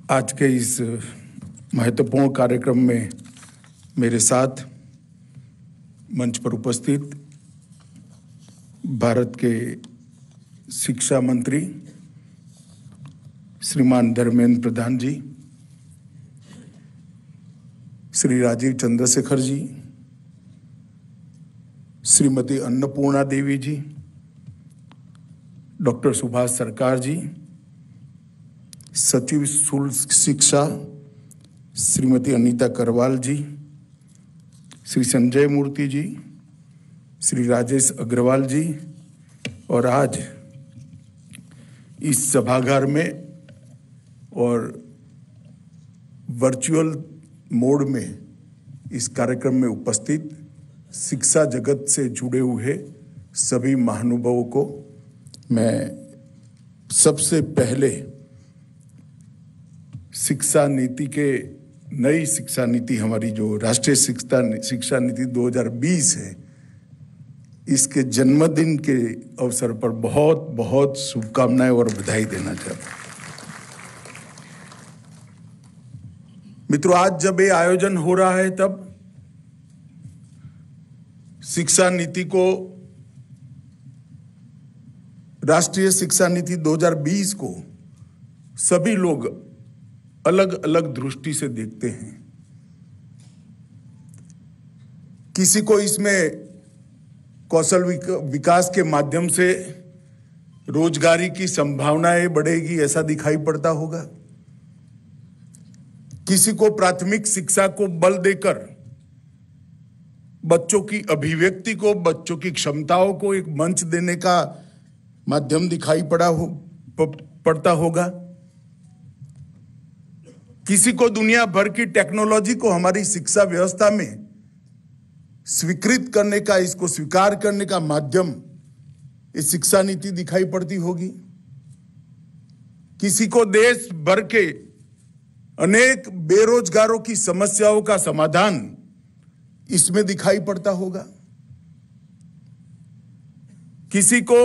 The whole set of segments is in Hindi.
आज के इस महत्वपूर्ण कार्यक्रम में मेरे साथ मंच पर उपस्थित भारत के शिक्षा मंत्री श्रीमान धर्मेंद्र प्रधान जी, श्री राजीव चंद्रशेखर जी, श्रीमती अन्नपूर्णा देवी जी, डॉक्टर सुभाष सरकार जी, सचिव शुल्क शिक्षा श्रीमती अनीता करवाल जी, श्री संजय मूर्ति जी, श्री राजेश अग्रवाल जी, और आज इस सभागार में और वर्चुअल मोड में इस कार्यक्रम में उपस्थित शिक्षा जगत से जुड़े हुए सभी महानुभावों को मैं सबसे पहले शिक्षा नीति के नई शिक्षा नीति, हमारी जो राष्ट्रीय शिक्षा नीति 2020 है, इसके जन्मदिन के अवसर पर बहुत बहुत शुभकामनाएं और बधाई देना चाहता हूं। मित्रों, आज जब ये आयोजन हो रहा है तब शिक्षा नीति को, राष्ट्रीय शिक्षा नीति 2020 को सभी लोग अलग अलग दृष्टि से देखते हैं। किसी को इसमें कौशल विकास के माध्यम से रोजगारी की संभावनाएं बढ़ेगी ऐसा दिखाई पड़ता होगा। किसी को प्राथमिक शिक्षा को बल देकर बच्चों की अभिव्यक्ति को, बच्चों की क्षमताओं को एक मंच देने का माध्यम दिखाई पड़ता होगा। किसी को दुनिया भर की टेक्नोलॉजी को हमारी शिक्षा व्यवस्था में स्वीकृत करने का, इसको स्वीकार करने का माध्यम इस शिक्षा नीति दिखाई पड़ती होगी। किसी को देश भर के अनेक बेरोजगारों की समस्याओं का समाधान इसमें दिखाई पड़ता होगा। किसी को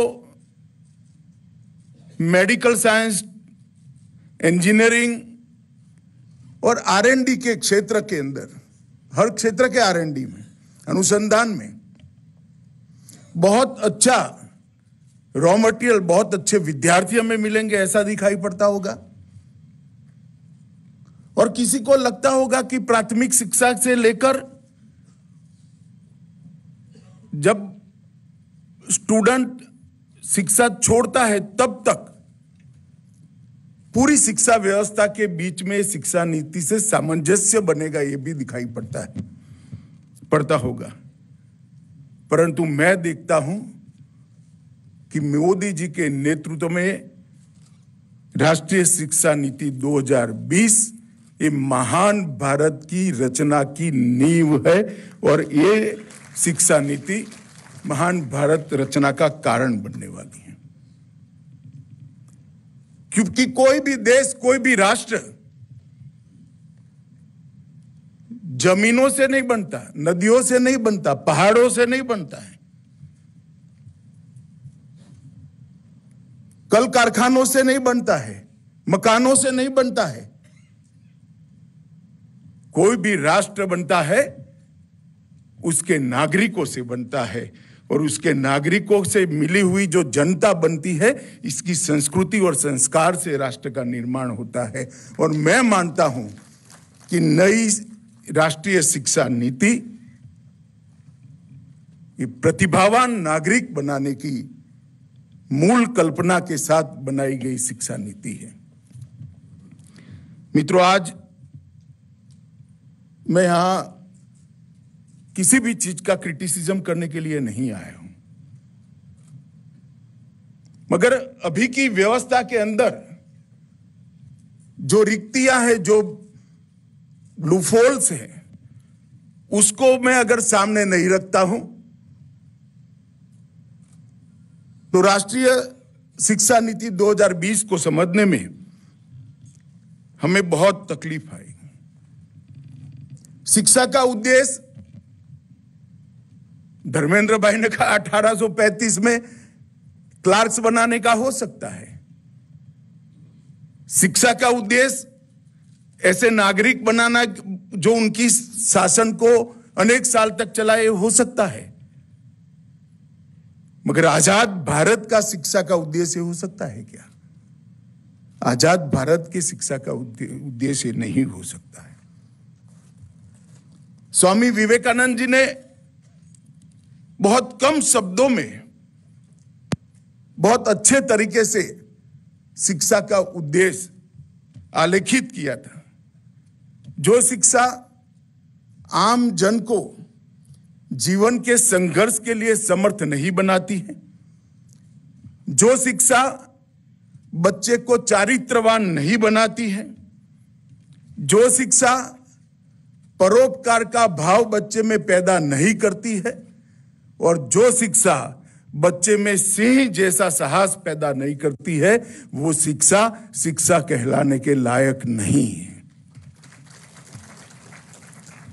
मेडिकल साइंस, इंजीनियरिंग और R&D के क्षेत्र के अंदर, हर क्षेत्र के R&D में, अनुसंधान में बहुत अच्छा रॉ मटेरियल, बहुत अच्छे विद्यार्थी हमें मिलेंगे ऐसा दिखाई पड़ता होगा। और किसी को लगता होगा कि प्राथमिक शिक्षा से लेकर जब स्टूडेंट शिक्षा छोड़ता है तब तक पूरी शिक्षा व्यवस्था के बीच में शिक्षा नीति से सामंजस्य बनेगा, यह भी दिखाई पड़ता होगा। परंतु मैं देखता हूं कि मोदी जी के नेतृत्व में राष्ट्रीय शिक्षा नीति 2020 ये महान भारत की रचना की नींव है और ये शिक्षा नीति महान भारत रचना का कारण बनने वाली है। क्योंकि कोई भी देश, कोई भी राष्ट्र जमीनों से नहीं बनता, नदियों से नहीं बनता, पहाड़ों से नहीं बनता है, कल कारखानों से नहीं बनता है, मकानों से नहीं बनता है। कोई भी राष्ट्र बनता है उसके नागरिकों से बनता है और उसके नागरिकों से मिली हुई जो जनता बनती है, इसकी संस्कृति और संस्कार से राष्ट्र का निर्माण होता है। और मैं मानता हूं कि नई राष्ट्रीय शिक्षा नीति ये प्रतिभावान नागरिक बनाने की मूल कल्पना के साथ बनाई गई शिक्षा नीति है। मित्रों, आज मैं यहां किसी भी चीज का क्रिटिसिज्म करने के लिए नहीं आया हूं, मगर अभी की व्यवस्था के अंदर जो रिक्तियां हैं, जो लूफहोल्स हैं, उसको मैं अगर सामने नहीं रखता हूं तो राष्ट्रीय शिक्षा नीति 2020 को समझने में हमें बहुत तकलीफ आएगी। शिक्षा का उद्देश्य धर्मेंद्र भाई ने कहा 1835 में क्लार्क्स बनाने का हो सकता है। शिक्षा का उद्देश्य ऐसे नागरिक बनाना जो उनकी शासन को अनेक साल तक चलाए, हो सकता है, मगर आजाद भारत का शिक्षा का उद्देश्य हो सकता है क्या? आजाद भारत की शिक्षा का उद्देश्य नहीं हो सकता है। स्वामी विवेकानंद जी ने बहुत कम शब्दों में बहुत अच्छे तरीके से शिक्षा का उद्देश्य आलेखित किया था। जो शिक्षा आम जन को जीवन के संघर्ष के लिए समर्थ नहीं बनाती है, जो शिक्षा बच्चे को चारित्रवान नहीं बनाती है, जो शिक्षा परोपकार का भाव बच्चे में पैदा नहीं करती है, और जो शिक्षा बच्चे में सिंह जैसा साहस पैदा नहीं करती है, वो शिक्षा शिक्षा कहलाने के लायक नहीं है।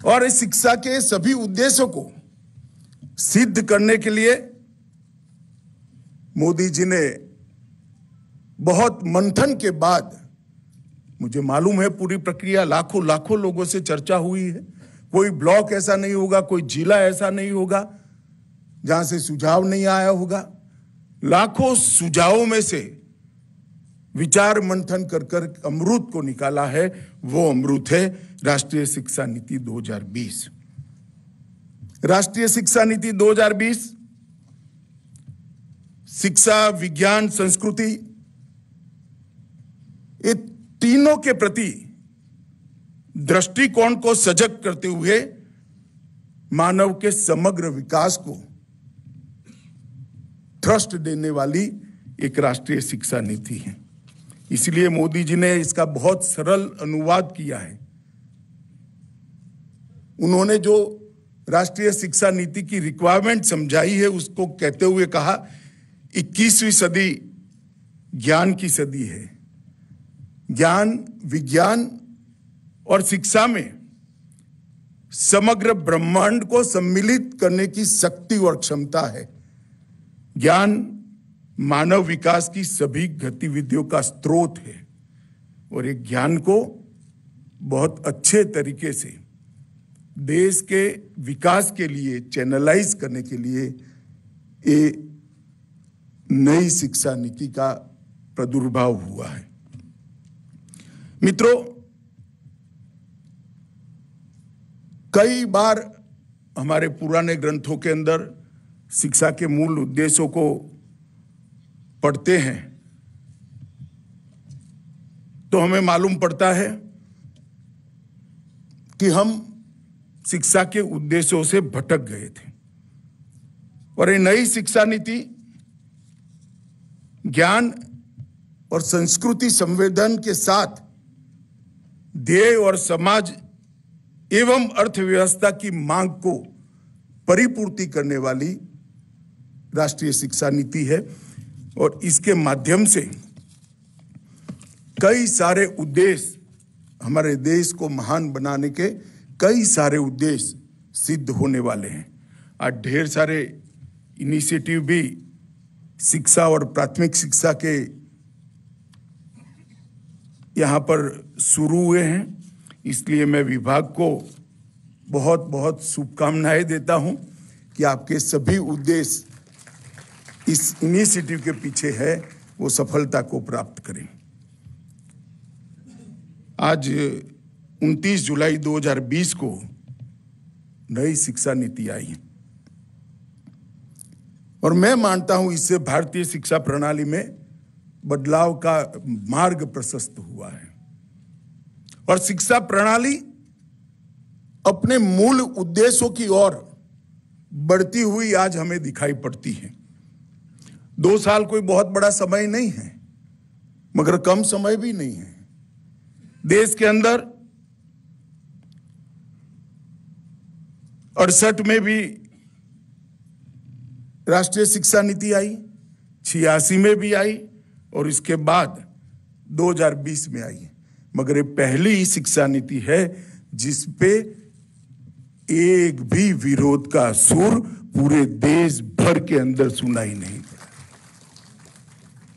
और इस शिक्षा के सभी उद्देश्यों को सिद्ध करने के लिए मोदी जी ने बहुत मंथन के बाद, मुझे मालूम है पूरी प्रक्रिया लाखों लाखों लोगों से चर्चा हुई है, कोई ब्लॉक ऐसा नहीं होगा, कोई जिला ऐसा नहीं होगा जहां से सुझाव नहीं आया होगा। लाखों सुझावों में से विचार मंथन कर कर अमृत को निकाला है। वो अमृत है राष्ट्रीय शिक्षा नीति 2020। राष्ट्रीय शिक्षा नीति 2020 शिक्षा, विज्ञान, संस्कृति, ये तीनों के प्रति दृष्टिकोण को सजग करते हुए मानव के समग्र विकास को थ्रस्ट देने वाली एक राष्ट्रीय शिक्षा नीति है। इसलिए मोदी जी ने इसका बहुत सरल अनुवाद किया है। उन्होंने जो राष्ट्रीय शिक्षा नीति की रिक्वायरमेंट समझाई है, उसको कहते हुए कहा 21वीं सदी ज्ञान की सदी है। ज्ञान, विज्ञान और शिक्षा में समग्र ब्रह्मांड को सम्मिलित करने की शक्ति और क्षमता है। ज्ञान मानव विकास की सभी गतिविधियों का स्रोत है और एक ज्ञान को बहुत अच्छे तरीके से देश के विकास के लिए चैनलाइज करने के लिए ये नई शिक्षा नीति का प्रादुर्भाव हुआ है। मित्रों, कई बार हमारे पुराने ग्रंथों के अंदर शिक्षा के मूल उद्देश्यों को पढ़ते हैं तो हमें मालूम पड़ता है कि हम शिक्षा के उद्देश्यों से भटक गए थे। और ये नई शिक्षा नीति ज्ञान और संस्कृति संवर्धन के साथ ध्येय और समाज एवं अर्थव्यवस्था की मांग को परिपूर्ति करने वाली राष्ट्रीय शिक्षा नीति है और इसके माध्यम से कई सारे उद्देश्य, हमारे देश को महान बनाने के कई सारे उद्देश्य सिद्ध होने वाले हैं। आज ढेर सारे इनिशिएटिव भी शिक्षा और प्राथमिक शिक्षा के यहाँ पर शुरू हुए हैं। इसलिए मैं विभाग को बहुत बहुत शुभकामनाएं देता हूं कि आपके सभी उद्देश्य इस इनिशिएटिव के पीछे है वो सफलता को प्राप्त करें। आज 29 जुलाई 2020 को नई शिक्षा नीति आई है और मैं मानता हूं इससे भारतीय शिक्षा प्रणाली में बदलाव का मार्ग प्रशस्त हुआ है और शिक्षा प्रणाली अपने मूल उद्देश्यों की ओर बढ़ती हुई आज हमें दिखाई पड़ती है। 2 साल कोई बहुत बड़ा समय नहीं है मगर कम समय भी नहीं है। देश के अंदर 68 में भी राष्ट्रीय शिक्षा नीति आई, 86 में भी आई और इसके बाद 2020 में आई। मगर ये पहली शिक्षा नीति है जिस पे एक भी विरोध का सुर पूरे देश भर के अंदर सुनाई नहीं पड़ा।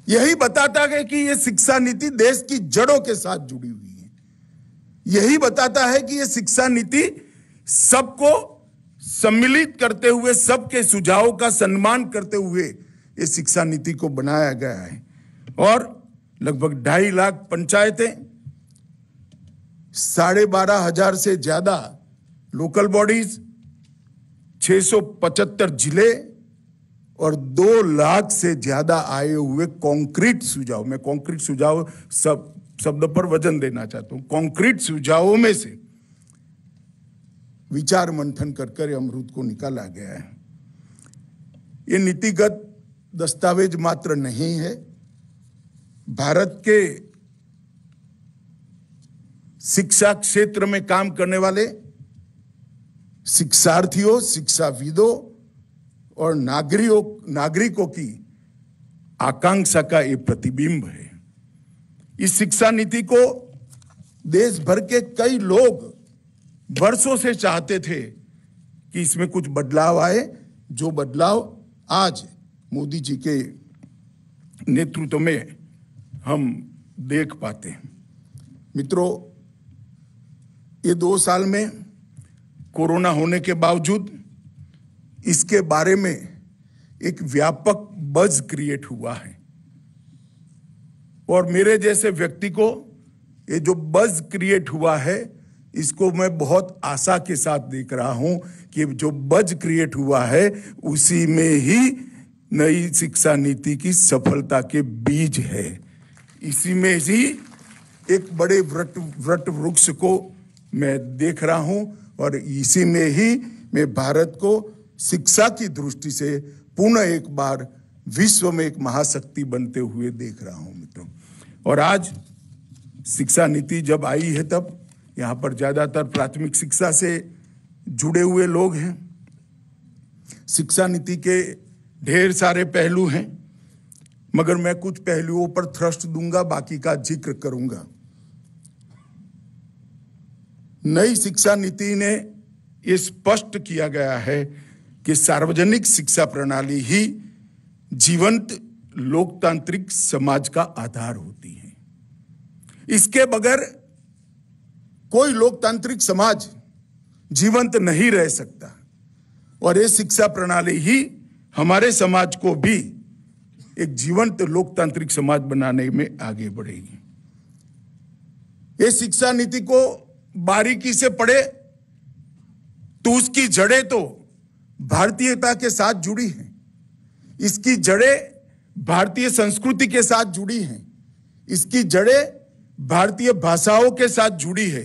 यही बताता है कि ये शिक्षा नीति देश की जड़ों के साथ जुड़ी हुई है। यही बताता है कि ये शिक्षा नीति सबको सम्मिलित करते हुए, सबके सुझावों का सम्मान करते हुए ये शिक्षा नीति को बनाया गया है। और लगभग 2.5 लाख पंचायतें, 12,500 से ज्यादा लोकल बॉडीज, 675 जिले और 2 लाख से ज्यादा आए हुए कॉन्क्रीट सुझाव, मैं कॉन्क्रीट सुझाव सब शब्द पर वजन देना चाहता हूं, कॉन्क्रीट सुझावों में से विचार मंथन कर अमृत को निकाला गया है। ये नीतिगत दस्तावेज मात्र नहीं है, भारत के शिक्षा क्षेत्र में काम करने वाले शिक्षार्थियों, शिक्षाविदों और नागरिकों की आकांक्षा का ये प्रतिबिंब है। इस शिक्षा नीति को देश भर के कई लोग वर्षों से चाहते थे कि इसमें कुछ बदलाव आए, जो बदलाव आज मोदी जी के नेतृत्व में हम देख पाते हैं। मित्रों, ये 2 साल में कोरोना होने के बावजूद इसके बारे में एक व्यापक बज़ क्रिएट हुआ है और मेरे जैसे व्यक्ति को ये जो बज़ क्रिएट हुआ है, इसको मैं बहुत आशा के साथ देख रहा हूं कि जो बज़ क्रिएट हुआ है उसी में ही नई शिक्षा नीति की सफलता के बीज है। इसी में ही एक बड़े वट वृक्ष को मैं देख रहा हूं और इसी में ही मैं भारत को शिक्षा की दृष्टि से पुनः एक बार विश्व में एक महाशक्ति बनते हुए देख रहा हूं मित्रों। और आज शिक्षा नीति जब आई है तब यहाँ पर ज्यादातर प्राथमिक शिक्षा से जुड़े हुए लोग हैं। शिक्षा नीति के ढेर सारे पहलू हैं, मगर मैं कुछ पहलुओं पर थ्रस्ट दूंगा, बाकी का जिक्र करूंगा। नई शिक्षा नीति ने ये स्पष्ट किया गया है कि सार्वजनिक शिक्षा प्रणाली ही जीवंत लोकतांत्रिक समाज का आधार होती है। इसके बगैर कोई लोकतांत्रिक समाज जीवंत नहीं रह सकता और ये शिक्षा प्रणाली ही हमारे समाज को भी एक जीवंत लोकतांत्रिक समाज बनाने में आगे बढ़ेगी। ये शिक्षा नीति को बारीकी से पढ़े तो उसकी जड़ें तो भारतीयता के साथ जुड़ी हैं, इसकी जड़ें भारतीय संस्कृति के साथ जुड़ी हैं, इसकी जड़ें भारतीय भाषाओं के साथ जुड़ी है,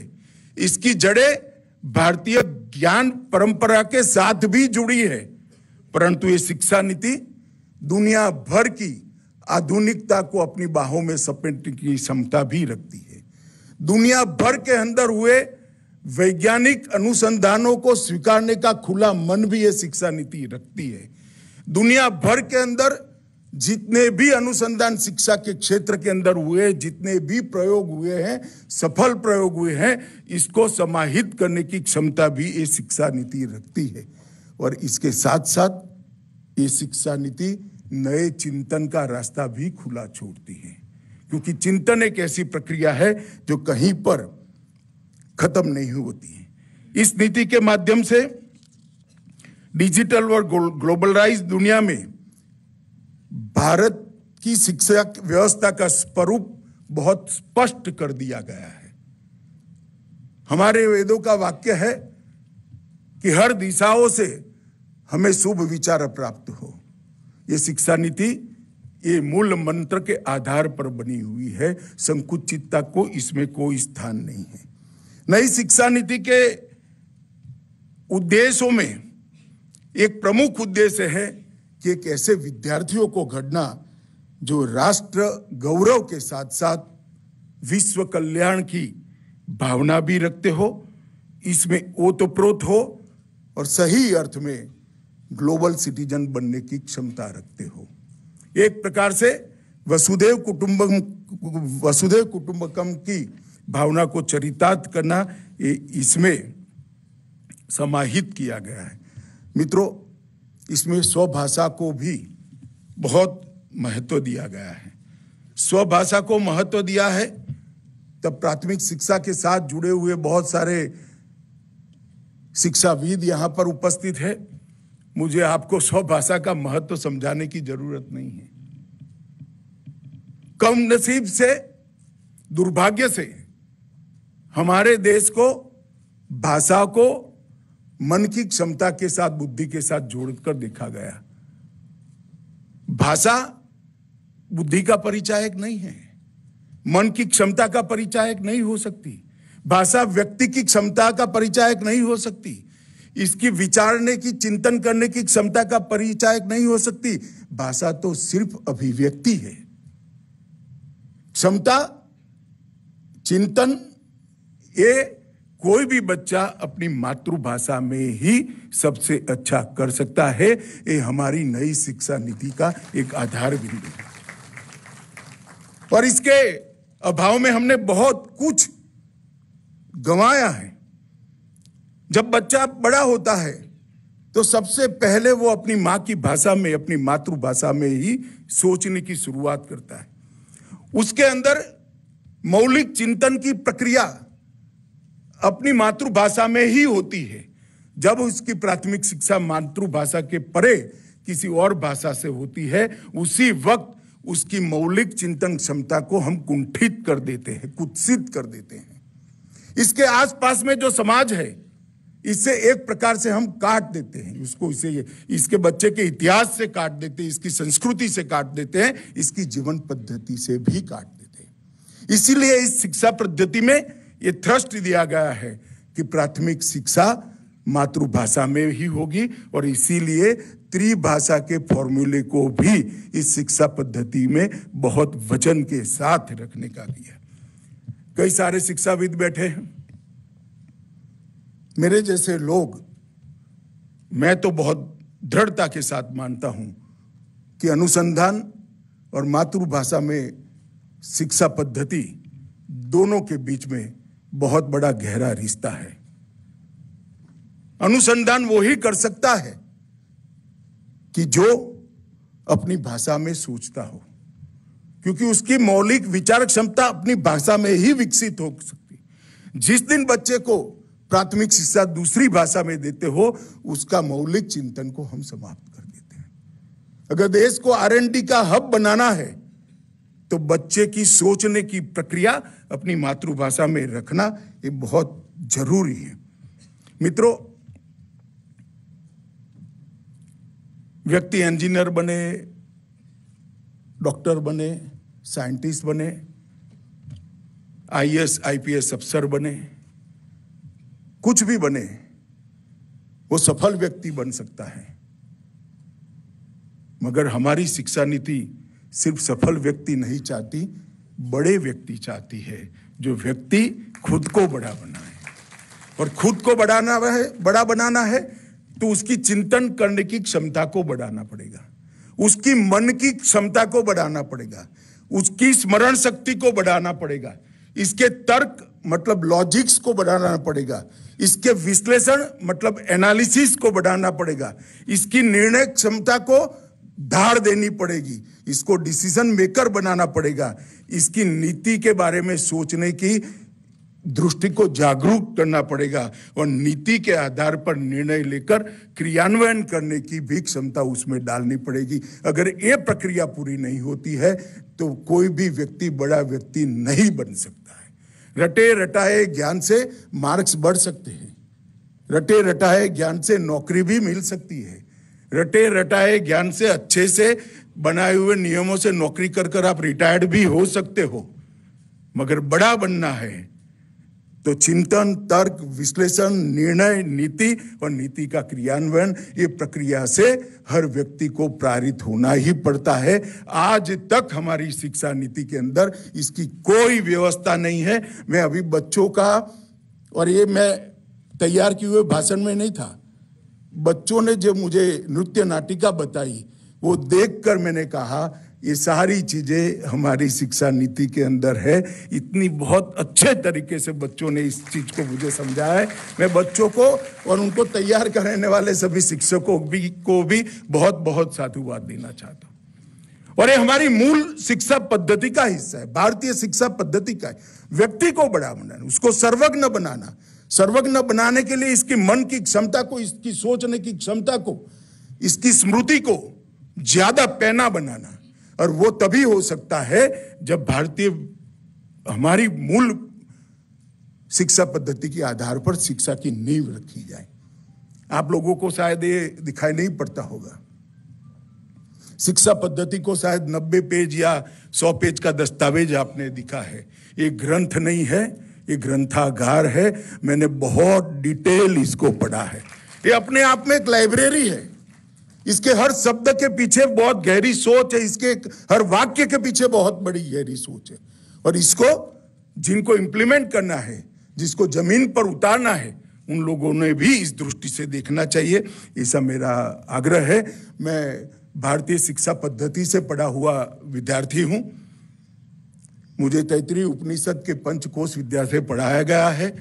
इसकी जड़ें भारतीय ज्ञान परंपरा के साथ भी जुड़ी है। परंतु ये शिक्षा नीति दुनिया भर की आधुनिकता को अपनी बाहों में समेटने की क्षमता भी रखती है। दुनिया भर के अंदर हुए वैज्ञानिक अनुसंधानों को स्वीकारने का खुला मन भी ये शिक्षा नीति रखती है। दुनिया भर के अंदर जितने भी अनुसंधान शिक्षा के क्षेत्र के अंदर हुए, जितने भी प्रयोग हुए हैं, सफल प्रयोग हुए हैं, इसको समाहित करने की क्षमता भी ये शिक्षा नीति रखती है। और इसके साथ साथ ये शिक्षा नीति नए चिंतन का रास्ता भी खुला छोड़ती है, क्योंकि चिंतन एक ऐसी प्रक्रिया है जो कहीं पर खत्म नहीं होती है। इस नीति के माध्यम से डिजिटल और ग्लोबलाइज्ड दुनिया में भारत की शिक्षा व्यवस्था का स्वरूप बहुत स्पष्ट कर दिया गया है। हमारे वेदों का वाक्य है कि हर दिशाओं से हमें शुभ विचार प्राप्त हो। ये शिक्षा नीति ये मूल मंत्र के आधार पर बनी हुई है, संकुचितता को इसमें कोई स्थान नहीं है। नई शिक्षा नीति के उद्देश्यों में एक प्रमुख उद्देश्य है कि एक ऐसे विद्यार्थियों को घड़ना जो राष्ट्र गौरव के साथ साथ विश्व कल्याण की भावना भी रखते हो, इसमें ओतप्रोत हो और सही अर्थ में ग्लोबल सिटीजन बनने की क्षमता रखते हो। एक प्रकार से वसुधैव कुटुंबकम की भावना को चरितार्थ करना ये इसमें समाहित किया गया है। मित्रों, इसमें स्वभाषा को भी बहुत महत्व दिया गया है। स्वभाषा को महत्व दिया है तब प्राथमिक शिक्षा के साथ जुड़े हुए बहुत सारे शिक्षाविद यहां पर उपस्थित है। मुझे आपको स्वभाषा का महत्व समझाने की जरूरत नहीं है। कम नसीब से, दुर्भाग्य से हमारे देश को भाषा को मन की क्षमता के साथ, बुद्धि के साथ जोड़कर देखा गया। भाषा बुद्धि का परिचायक नहीं है, मन की क्षमता का परिचायक नहीं हो सकती। भाषा व्यक्ति की क्षमता का परिचायक नहीं हो सकती, इसकी विचारने की, चिंतन करने की क्षमता का परिचायक नहीं हो सकती। भाषा तो सिर्फ अभिव्यक्ति है। क्षमता, चिंतन, ये कोई भी बच्चा अपनी मातृभाषा में ही सबसे अच्छा कर सकता है। ये हमारी नई शिक्षा नीति का एक आधार बिंदु है और इसके अभाव में हमने बहुत कुछ गंवाया है। जब बच्चा बड़ा होता है तो सबसे पहले वो अपनी मां की भाषा में, अपनी मातृभाषा में ही सोचने की शुरुआत करता है। उसके अंदर मौलिक चिंतन की प्रक्रिया अपनी मातृभाषा में ही होती है। जब उसकी प्राथमिक शिक्षा मातृभाषा के परे किसी और भाषा से होती है, उसी वक्त उसकी मौलिक चिंतन क्षमता को हम कुंठित कर देते हैं, कुत्सित कर देते हैं। इसके आसपास में जो समाज है, इससे एक प्रकार से हम काट देते हैं उसको। इसके बच्चे के इतिहास से काट देते हैं, इसकी संस्कृति से काट देते हैं, इसकी जीवन पद्धति से भी काट देते हैं। इसीलिए इस शिक्षा पद्धति में ये थ्रस्ट दिया गया है कि प्राथमिक शिक्षा मातृभाषा में ही होगी और इसीलिए त्रिभाषा के फॉर्मूले को भी इस शिक्षा पद्धति में बहुत वजन के साथ रखने का दिया। कई सारे शिक्षाविद बैठे हैं, मेरे जैसे लोग, मैं तो बहुत दृढ़ता के साथ मानता हूं कि अनुसंधान और मातृभाषा में शिक्षा पद्धति दोनों के बीच में बहुत बड़ा गहरा रिश्ता है। अनुसंधान वो ही कर सकता है कि जो अपनी भाषा में सोचता हो, क्योंकि उसकी मौलिक विचार क्षमता अपनी भाषा में ही विकसित हो सकती। जिस दिन बच्चे को प्राथमिक शिक्षा दूसरी भाषा में देते हो, उसका मौलिक चिंतन को हम समाप्त कर देते हैं। अगर देश को R&D का हब बनाना है तो बच्चे की सोचने की प्रक्रिया अपनी मातृभाषा में रखना ये बहुत जरूरी है। मित्रों, व्यक्ति इंजीनियर बने, डॉक्टर बने, साइंटिस्ट बने, IAS IPS अफसर बने, कुछ भी बने, वो सफल व्यक्ति बन सकता है। मगर हमारी शिक्षा नीति सिर्फ सफल व्यक्ति नहीं चाहती, बड़े व्यक्ति चाहती है, जो व्यक्ति खुद को बड़ा बनाए। और खुद को बड़ा बनाना है तो उसकी चिंतन करने की क्षमता को बढ़ाना पड़ेगा, उसकी मन की क्षमता को बढ़ाना पड़ेगा, उसकी स्मरण शक्ति को बढ़ाना पड़ेगा, इसके तर्क मतलब लॉजिक्स को बढ़ाना पड़ेगा, इसके विश्लेषण मतलब एनालिसिस को बढ़ाना पड़ेगा, इसकी निर्णय क्षमता को धार देनी पड़ेगी, इसको डिसीजन मेकर बनाना पड़ेगा, इसकी नीति के बारे में सोचने की दृष्टि को जागरूक करना पड़ेगा और नीति के आधार पर निर्णय लेकर क्रियान्वयन करने की भी क्षमता उसमें डालनी पड़ेगी। अगर ये प्रक्रिया पूरी नहीं होती है तो कोई भी व्यक्ति बड़ा व्यक्ति नहीं बन सकता है। रटे रटाए ज्ञान से मार्क्स बढ़ सकते हैं, रटे रटाए ज्ञान से नौकरी भी मिल सकती है, रटे रटाए ज्ञान से अच्छे से बनाए हुए नियमों से नौकरी कर आप रिटायर्ड भी हो सकते हो। मगर बड़ा बनना है तो चिंतन, तर्क, विश्लेषण, निर्णय, नीति और नीति का क्रियान्वयन, ये प्रक्रिया से हर व्यक्ति को प्रेरित होना ही पड़ता है। आज तक हमारी शिक्षा नीति के अंदर इसकी कोई व्यवस्था नहीं है। मैं अभी बच्चों का, और ये मैं तैयार किए हुए भाषण में नहीं था, बच्चों ने जो मुझे नृत्य नाटिका बताई, वो देखकर मैंने कहा ये सारी चीजें हमारी शिक्षा नीति के अंदर है। इतनी बहुत अच्छे तरीके से बच्चों ने इस चीज को मुझे समझाया है। मैं बच्चों को और उनको तैयार करने वाले सभी शिक्षकों को भी बहुत बहुत साधुवाद देना चाहता हूं। और ये हमारी मूल शिक्षा पद्धति का हिस्सा है, भारतीय शिक्षा पद्धति का है। व्यक्ति को बड़ा बनाना, उसको सर्वज्ञ बनाना, सर्वज्ञ बनाने के लिए इसकी मन की क्षमता को, इसकी सोचने की क्षमता को, इसकी स्मृति को ज्यादा पैना बनाना। और वो तभी हो सकता है जब भारतीय हमारी मूल शिक्षा पद्धति के आधार पर शिक्षा की नींव रखी जाए। आप लोगों को शायद ये दिखाई नहीं पड़ता होगा, शिक्षा पद्धति को शायद 90 पेज या 100 पेज का दस्तावेज आपने दिखा है। ये ग्रंथ नहीं है, ये ग्रंथागार है। मैंने बहुत डिटेल इसको पढ़ा है। ये अपने आप में एक लाइब्रेरी है। इसके हर शब्द के पीछे बहुत गहरी सोच है, इसके हर वाक्य के पीछे बहुत बड़ी गहरी सोच है। और इसको जिनको इंप्लीमेंट करना है, जिसको जमीन पर उतारना है, उन लोगों ने भी इस दृष्टि से देखना चाहिए। ऐसा मेरा आग्रह है। मैं भारतीय शिक्षा पद्धति से पढ़ा हुआ विद्यार्थी हूं। मुझे तैत्तिरीय उपनिषद के पंचकोश विद्या से पढ़ाया गया है।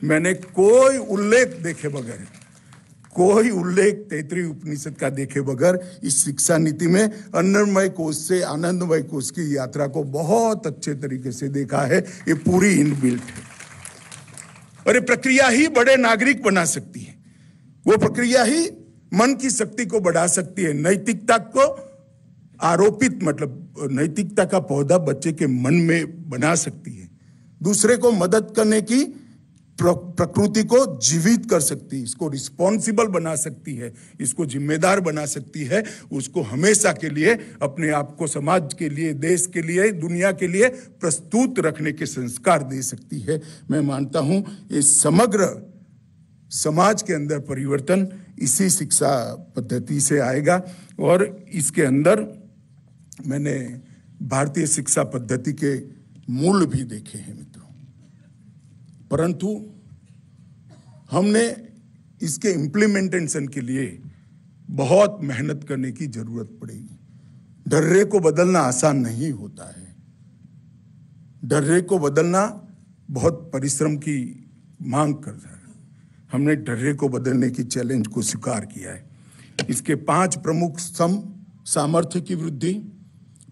मैंने कोई उल्लेख देखे बगैर, कोई उल्लेख तैत्तिरीय उपनिषद का देखे बगैर इस शिक्षा नीति में अन्नमय कोश से आनंदमय कोश की यात्रा को बहुत अच्छे तरीके से देखा है। ये पूरी इनबिल्ट है और ये प्रक्रिया ही बड़े नागरिक बना सकती है। वो प्रक्रिया ही मन की शक्ति को बढ़ा सकती है। नैतिकता को आरोपित, मतलब नैतिकता का पौधा बच्चे के मन में बना सकती है। दूसरे को मदद करने की प्रकृति को जीवित कर सकती है। इसको रिस्पॉन्सिबल बना सकती है, इसको जिम्मेदार बना सकती है। उसको हमेशा के लिए अपने आप को समाज के लिए, देश के लिए, दुनिया के लिए प्रस्तुत रखने के संस्कार दे सकती है। मैं मानता हूं ये समग्र समाज के अंदर परिवर्तन इसी शिक्षा पद्धति से आएगा। और इसके अंदर मैंने भारतीय शिक्षा पद्धति के मूल भी देखे हैं मित्रों, परंतु हमने इसके इम्प्लीमेंटेशन के लिए बहुत मेहनत करने की जरूरत पड़ेगी। डर्रे को बदलना आसान नहीं होता है। डर्रे को बदलना बहुत परिश्रम की मांग करता है। हमने डर्रे को बदलने की चैलेंज को स्वीकार किया है। इसके 5 प्रमुख स्तंभ: सामर्थ्य की वृद्धि,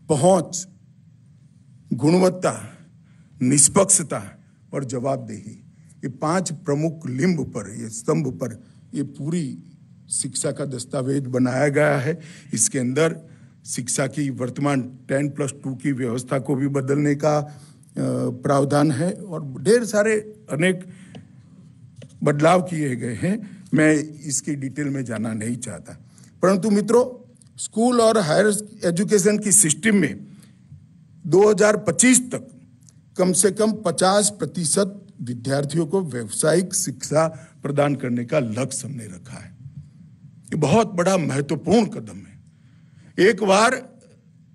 पहुंच, गुणवत्ता, निष्पक्षता और जवाबदेही। ये 5 प्रमुख लिंब पर, ये स्तंभ पर ये पूरी शिक्षा का दस्तावेज बनाया गया है। इसके अंदर शिक्षा की वर्तमान 10+2 की व्यवस्था को भी बदलने का प्रावधान है और ढेर सारे अनेक बदलाव किए गए हैं। मैं इसकी डिटेल में जाना नहीं चाहता, परंतु मित्रों, स्कूल और हायर एजुकेशन की सिस्टम में 2025 तक कम से कम 50% विद्यार्थियों को व्यावसायिक शिक्षा प्रदान करने का लक्ष्य हमने रखा है। ये बहुत बड़ा महत्वपूर्ण कदम है। एक बार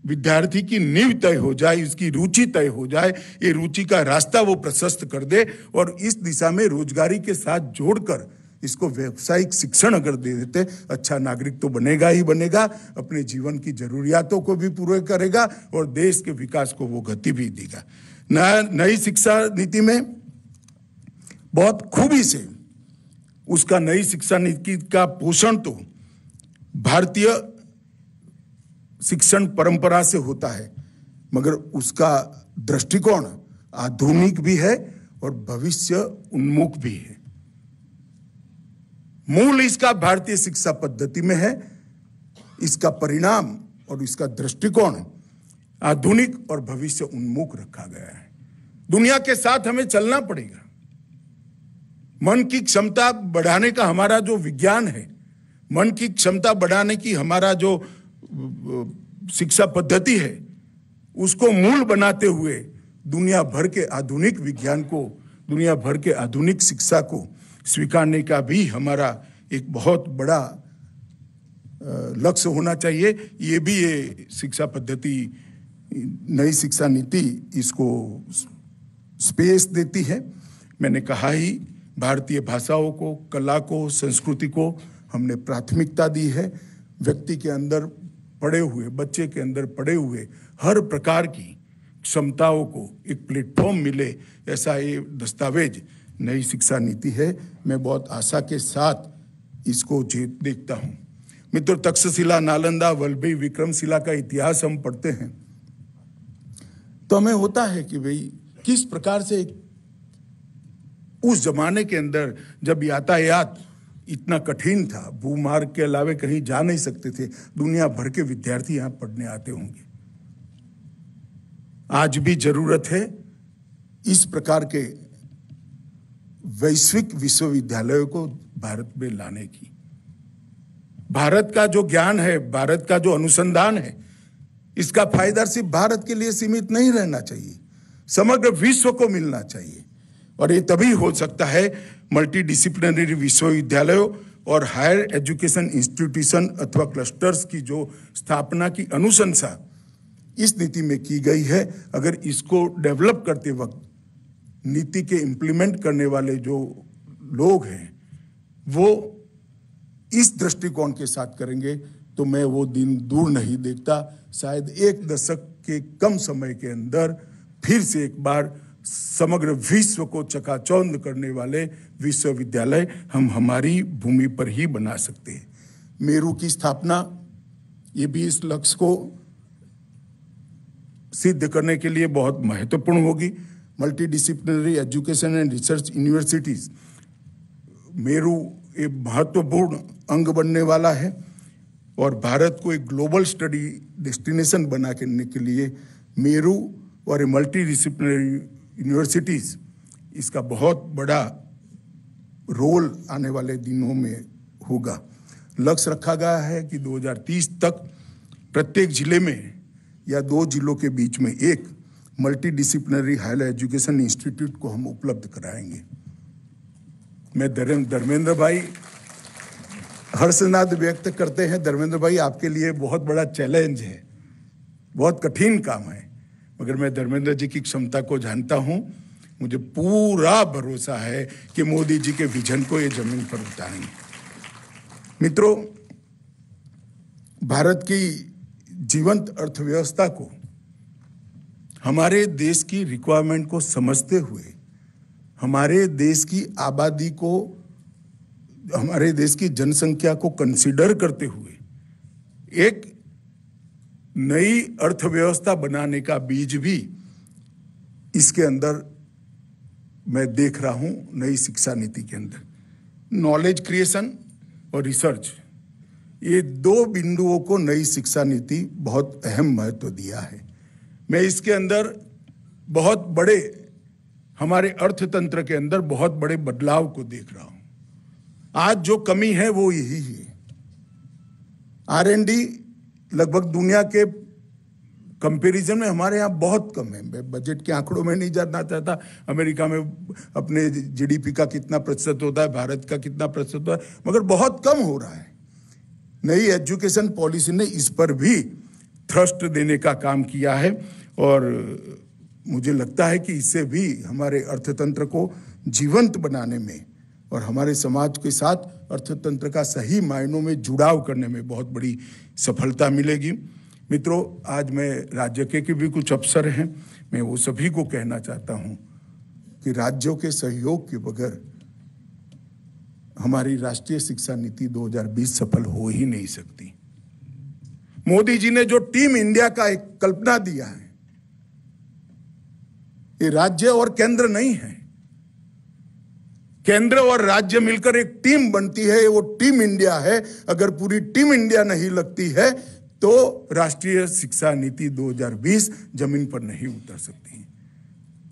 विद्यार्थी की नींव तय हो जाए, उसकी रुचि तय हो जाए, ये रुचि का रास्ता वो प्रशस्त कर दे और इस दिशा में रोजगारी के साथ जोड़कर इसको व्यावसायिक शिक्षण अगर दे देते, अच्छा नागरिक तो बनेगा ही बनेगा, अपने जीवन की जरूरियातों को भी पूरे करेगा और देश के विकास को वो गति भी देगा। नई शिक्षा नीति में बहुत खूबी से उसका, नई शिक्षा नीति का पोषण तो भारतीय शिक्षण परंपरा से होता है, मगर उसका दृष्टिकोण आधुनिक भी है और भविष्य उन्मुख भी है। मूल इसका भारतीय शिक्षा पद्धति में है। इसका परिणाम और इसका दृष्टिकोण आधुनिक और भविष्य उन्मुख रखा गया है। दुनिया के साथ हमें चलना पड़ेगा। मन की क्षमता बढ़ाने का हमारा जो विज्ञान है, मन की क्षमता बढ़ाने की हमारा जो शिक्षा पद्धति है, उसको मूल बनाते हुए दुनिया भर के आधुनिक विज्ञान को, दुनिया भर के आधुनिक शिक्षा को स्वीकारने का भी हमारा एक बहुत बड़ा लक्ष्य होना चाहिए। ये भी ये शिक्षा पद्धति, नई शिक्षा नीति इसको स्पेस देती है। मैंने कहा ही, भारतीय भाषाओं को, कला को, संस्कृति को हमने प्राथमिकता दी है। व्यक्ति के अंदर पड़े हुए, बच्चे के अंदर पड़े हुए हर प्रकार की क्षमताओं को एक प्लेटफॉर्म मिले, ऐसा ये दस्तावेज नई शिक्षा नीति है। मैं बहुत आशा के साथ इसको देखता हूँ। मित्रों, तक्षशिला, नालंदा, वल्लभी, विक्रमशिला का इतिहास हम पढ़ते हैं तो हमें होता है कि भाई किस प्रकार से उस जमाने के अंदर जब यातायात इतना कठिन था, भूमार्ग के अलावे कहीं जा नहीं सकते थे, दुनिया भर के विद्यार्थी यहां पढ़ने आते होंगे। आज भी जरूरत है इस प्रकार के वैश्विक विश्वविद्यालयों को भारत में लाने की। भारत का जो ज्ञान है, भारत का जो अनुसंधान है, इसका फायदा सिर्फ भारत के लिए सीमित नहीं रहना चाहिए, समग्र विश्व को मिलना चाहिए। और ये तभी हो सकता है मल्टी डिसिप्लिनरी विश्वविद्यालयों और हायर एजुकेशन इंस्टीट्यूशन अथवा क्लस्टर्स की जो स्थापना की अनुशंसा इस नीति में की गई है, अगर इसको डेवलप करते वक्त नीति के इम्प्लीमेंट करने वाले जो लोग हैं वो इस दृष्टिकोण के साथ करेंगे तो मैं वो दिन दूर नहीं देखता। शायद एक दशक के कम समय के अंदर फिर से एक बार समग्र विश्व को चकाचौंध करने वाले विश्वविद्यालय हम हमारी भूमि पर ही बना सकते हैं। मेरू की स्थापना ये भी इस लक्ष्य को सिद्ध करने के लिए बहुत महत्वपूर्ण होगी। Multi disciplinary education and research universities, Meru एक महत्वपूर्ण अंग बनने वाला है और भारत को एक ग्लोबल स्टडी डेस्टिनेशन बनाने के लिए मेरू और मल्टी डिसिप्लिनरी यूनिवर्सिटीज, इसका बहुत बड़ा रोल आने वाले दिनों में होगा। लक्ष्य रखा गया है कि 2030 तक प्रत्येक जिले में या 2 जिलों के बीच में एक multidisciplinary higher education institute को हम उपलब्ध कराएंगे। मैं धर्मेंद्र भाई हर्षनाद व्यक्त करते हैं। धर्मेंद्र भाई, आपके लिए बहुत बड़ा चैलेंज है, बहुत कठिन काम है, मगर मैं धर्मेंद्र जी की क्षमता को जानता हूं। मुझे पूरा भरोसा है कि मोदी जी के विजन को ये जमीन पर उतारेंगे। मित्रों, भारत की जीवंत अर्थव्यवस्था को, हमारे देश की रिक्वायरमेंट को समझते हुए, हमारे देश की आबादी को, हमारे देश की जनसंख्या को कंसीडर करते हुए एक नई अर्थव्यवस्था बनाने का बीज भी इसके अंदर मैं देख रहा हूं। नई शिक्षा नीति के अंदर नॉलेज क्रिएशन और रिसर्च, ये 2 बिंदुओं को नई शिक्षा नीति बहुत अहम महत्व दिया है। मैं इसके अंदर बहुत बड़े, हमारे अर्थतंत्र के अंदर बहुत बड़े बदलाव को देख रहा हूं। आज जो कमी है वो यही है। R&D लगभग दुनिया के कंपैरिजन में हमारे यहाँ बहुत कम है। मैं बजट के आंकड़ों में नहीं जानना चाहता, अमेरिका में अपने GDP का कितना प्रतिशत होता है, भारत का कितना प्रतिशत होता है, मगर बहुत कम हो रहा है। नई एजुकेशन पॉलिसी ने इस पर भी थ्रस्ट देने का काम किया है और मुझे लगता है कि इससे भी हमारे अर्थतंत्र को जीवंत बनाने में और हमारे समाज के साथ अर्थतंत्र का सही मायनों में जुड़ाव करने में बहुत बड़ी सफलता मिलेगी। मित्रों, आज मैं राज्य के भी कुछ अफसर हैं, मैं वो सभी को कहना चाहता हूं कि राज्यों के सहयोग के बगैर हमारी राष्ट्रीय शिक्षा नीति 2020 सफल हो ही नहीं सकती। मोदी जी ने जो टीम इंडिया का एक कल्पना दिया है, ये राज्य और केंद्र नहीं है, केंद्र और राज्य मिलकर एक टीम बनती है, वो टीम इंडिया है। अगर पूरी टीम इंडिया नहीं लगती है तो राष्ट्रीय शिक्षा नीति 2020 जमीन पर नहीं उतर सकती।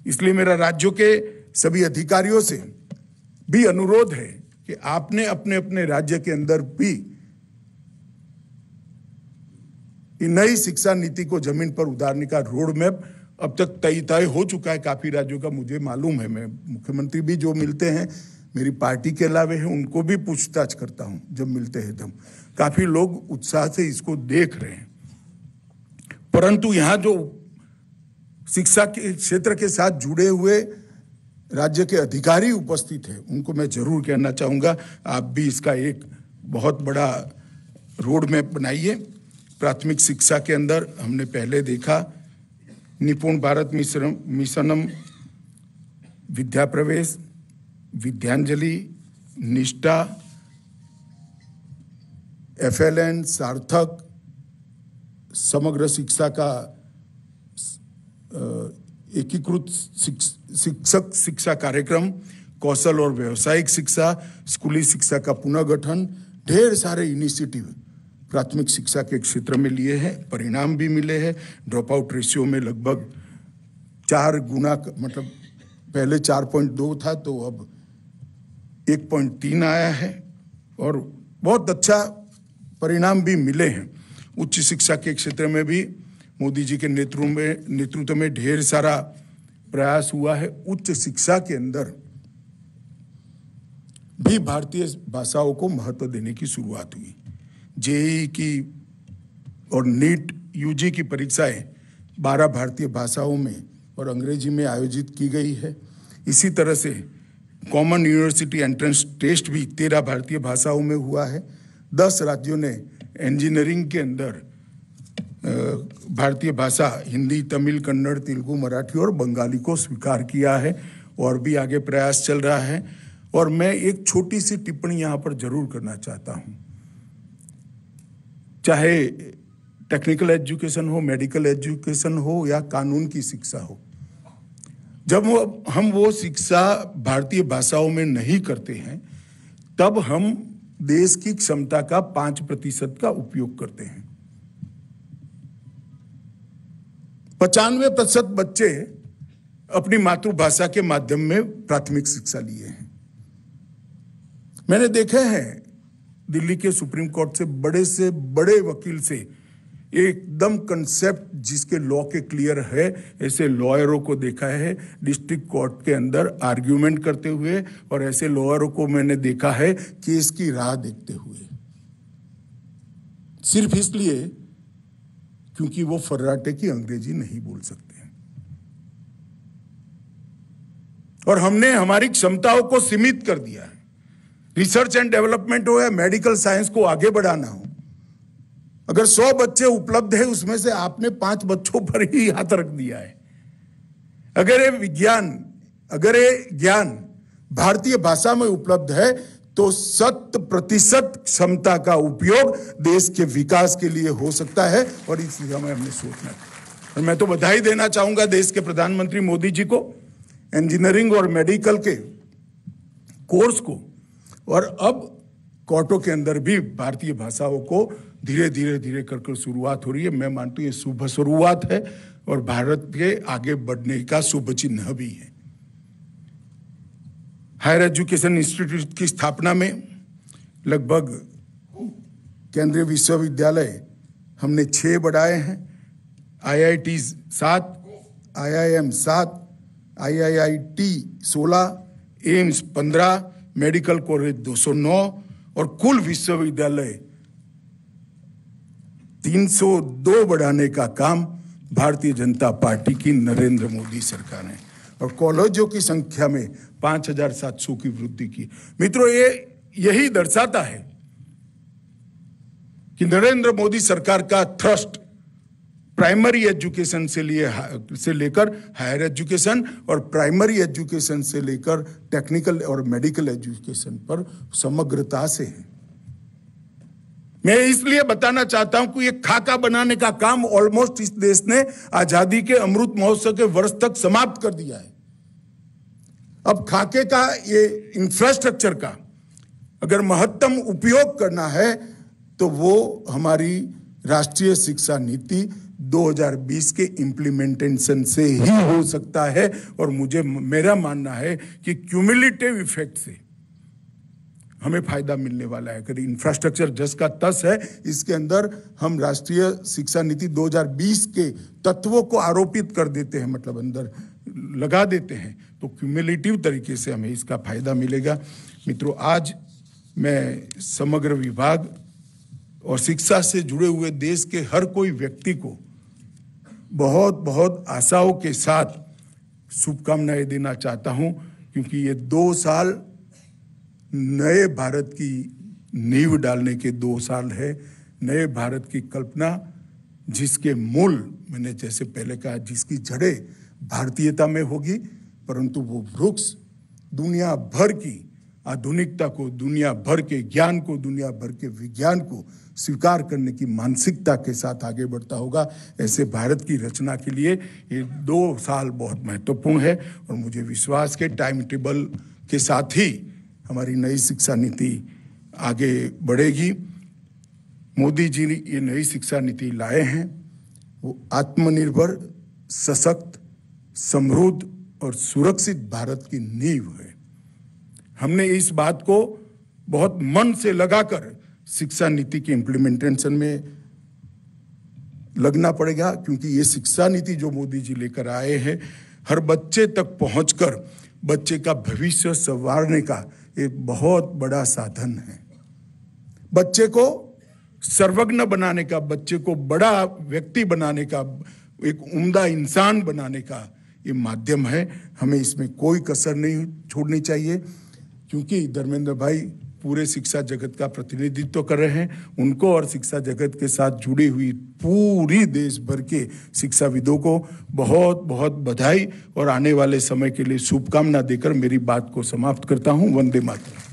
इसलिए मेरा राज्यों के सभी अधिकारियों से भी अनुरोध है कि आपने अपने अपने राज्य के अंदर भी नई शिक्षा नीति को जमीन पर उतारने का रोड मैप अब तक तय हो चुका है काफी राज्यों का, मुझे मालूम है। मैं मुख्यमंत्री भी जो मिलते हैं मेरी पार्टी के अलावे हैं, उनको भी पूछताछ करता हूं जब मिलते हैं तब। काफी लोग उत्साह से इसको देख रहे हैं, परंतु यहां जो शिक्षा के क्षेत्र के साथ जुड़े हुए राज्य के अधिकारी उपस्थित हैं उनको मैं जरूर कहना चाहूंगा, आप भी इसका एक बहुत बड़ा रोड मैप बनाइए। प्राथमिक शिक्षा के अंदर हमने पहले देखा निपुण भारत मिशनम, विद्या प्रवेश, विद्यांजलि, निष्ठा, FLN, सार्थक, समग्र शिक्षा का एकीकृत शिक्षक शिक्षा कार्यक्रम, कौशल और व्यावसायिक शिक्षा, स्कूली शिक्षा का पुनर्गठन, ढेर सारे इनिशिएटिव प्राथमिक शिक्षा के क्षेत्र में लिए हैं। परिणाम भी मिले हैं। ड्रॉप आउट रेशियो में लगभग 4 गुना, मतलब पहले 4.2 था तो अब 1.3 आया है और बहुत अच्छा परिणाम भी मिले हैं। उच्च शिक्षा के क्षेत्र में भी मोदी जी के नेतृत्व में ढेर सारा प्रयास हुआ है। उच्च शिक्षा के अंदर भी भारतीय भाषाओं को महत्व देने की शुरुआत हुई। जेईई की और नीट यूजी की परीक्षाएं 12 भारतीय भाषाओं में और अंग्रेजी में आयोजित की गई है। इसी तरह से कॉमन यूनिवर्सिटी एंट्रेंस टेस्ट भी 13 भारतीय भाषाओं में हुआ है। 10 राज्यों ने इंजीनियरिंग के अंदर भारतीय भाषा हिंदी, तमिल, कन्नड़, तेलुगु, मराठी और बंगाली को स्वीकार किया है और भी आगे प्रयास चल रहा है। और मैं एक छोटी सी टिप्पणी यहाँ पर जरूर करना चाहता हूँ। चाहे टेक्निकल एजुकेशन हो, मेडिकल एजुकेशन हो या कानून की शिक्षा हो, जब हम वो शिक्षा भारतीय भाषाओं में नहीं करते हैं तब हम देश की क्षमता का 5% का उपयोग करते हैं। 95% बच्चे अपनी मातृभाषा के माध्यम में प्राथमिक शिक्षा लिए हैं। मैंने देखे हैं दिल्ली के सुप्रीम कोर्ट से बड़े वकील से एकदम कंसेप्ट जिसके लॉ के क्लियर है, ऐसे लॉयरों को देखा है डिस्ट्रिक्ट कोर्ट के अंदर आर्ग्यूमेंट करते हुए, और ऐसे लॉयरों को मैंने देखा है केस की राह देखते हुए, सिर्फ इसलिए क्योंकि वो फर्राटे की अंग्रेजी नहीं बोल सकते। और हमने हमारी क्षमताओं को सीमित कर दिया है। रिसर्च एंड डेवलपमेंट हो या मेडिकल साइंस को आगे बढ़ाना हो, अगर 100 बच्चे उपलब्ध है उसमें से आपने 5 बच्चों पर ही हाथ रख दिया है। अगर ये ज्ञान भारतीय भाषा में उपलब्ध है तो 100% क्षमता का उपयोग देश के विकास के लिए हो सकता है और इस दिशा में हमने सोचना है। और मैं तो बधाई देना चाहूंगा देश के प्रधानमंत्री मोदी जी को, इंजीनियरिंग और मेडिकल के कोर्स को, और अब कोर्टों के अंदर भी भारतीय भाषाओं को धीरे कर शुरुआत हो रही है। मैं मानता हूं ये शुभ शुरुआत है और भारत के आगे बढ़ने का शुभ चिन्ह भी है। हायर एजुकेशन इंस्टीट्यूट की स्थापना में लगभग केंद्रीय विश्वविद्यालय हमने 6 बढ़ाए हैं। IIT 7, IIM 7, IIIT 16, AIIMS 15, medical college 209 और कुल विश्वविद्यालय 302 बढ़ाने का काम भारतीय जनता पार्टी की नरेंद्र मोदी सरकार ने, और कॉलेजों की संख्या में 5700 की वृद्धि की। मित्रों, ये यही दर्शाता है कि नरेंद्र मोदी सरकार का थ्रस्ट प्राइमरी एजुकेशन से लेकर हायर एजुकेशन और प्राइमरी एजुकेशन से लेकर टेक्निकल और मेडिकल एजुकेशन पर समग्रता से है। मैं इसलिए बताना चाहता हूं कि ये खाका बनाने का काम ऑलमोस्ट इस देश ने आजादी के अमृत महोत्सव के वर्ष तक समाप्त कर दिया है। अब खाके का, ये इंफ्रास्ट्रक्चर का अगर महत्तम उपयोग करना है तो वो हमारी राष्ट्रीय शिक्षा नीति 2020 के इम्प्लीमेंटेशन से ही हो सकता है। और मेरा मानना है कि क्यूमुलेटिव इफेक्ट से हमें फायदा मिलने वाला है। अगर इंफ्रास्ट्रक्चर जस का तस है, इसके अंदर हम राष्ट्रीय शिक्षा नीति 2020 के तत्वों को आरोपित कर देते हैं, मतलब अंदर लगा देते हैं, तो क्यूमुलेटिव तरीके से हमें इसका फायदा मिलेगा। मित्रों, आज मैं समग्र विभाग और शिक्षा से जुड़े हुए देश के हर कोई व्यक्ति को बहुत बहुत आशाओं के साथ शुभकामनाएं देना चाहता हूं, क्योंकि ये 2 साल नए भारत की नींव डालने के 2 साल है। नए भारत की कल्पना, जिसके मूल, मैंने जैसे पहले कहा, जिसकी जड़ें भारतीयता में होगी, परंतु वो वृक्ष दुनिया भर की आधुनिकता को, दुनिया भर के ज्ञान को, दुनिया भर के विज्ञान को स्वीकार करने की मानसिकता के साथ आगे बढ़ता होगा। ऐसे भारत की रचना के लिए ये 2 साल बहुत महत्वपूर्ण है और मुझे विश्वास के टाइम टेबल के साथ ही हमारी नई शिक्षा नीति आगे बढ़ेगी। मोदी जी ने ये नई शिक्षा नीति लाए हैं, वो आत्मनिर्भर, सशक्त, समृद्ध और सुरक्षित भारत की नींव है। हमने इस बात को बहुत मन से लगाकर शिक्षा नीति के इम्प्लीमेंटेशन में लगना पड़ेगा, क्योंकि ये शिक्षा नीति जो मोदी जी लेकर आए हैं हर बच्चे तक पहुंचकर बच्चे का भविष्य संवारने का एक बहुत बड़ा साधन है। बच्चे को सर्वज्ञ बनाने का, बच्चे को बड़ा व्यक्ति बनाने का, एक उम्दा इंसान बनाने का ये माध्यम है। हमें इसमें कोई कसर नहीं छोड़नी चाहिए, क्योंकि धर्मेंद्र भाई पूरे शिक्षा जगत का प्रतिनिधित्व कर रहे हैं। उनको और शिक्षा जगत के साथ जुड़ी हुई पूरी देश भर के शिक्षाविदों को बहुत बहुत बधाई और आने वाले समय के लिए शुभकामना देकर मेरी बात को समाप्त करता हूं। वंदे मातरम।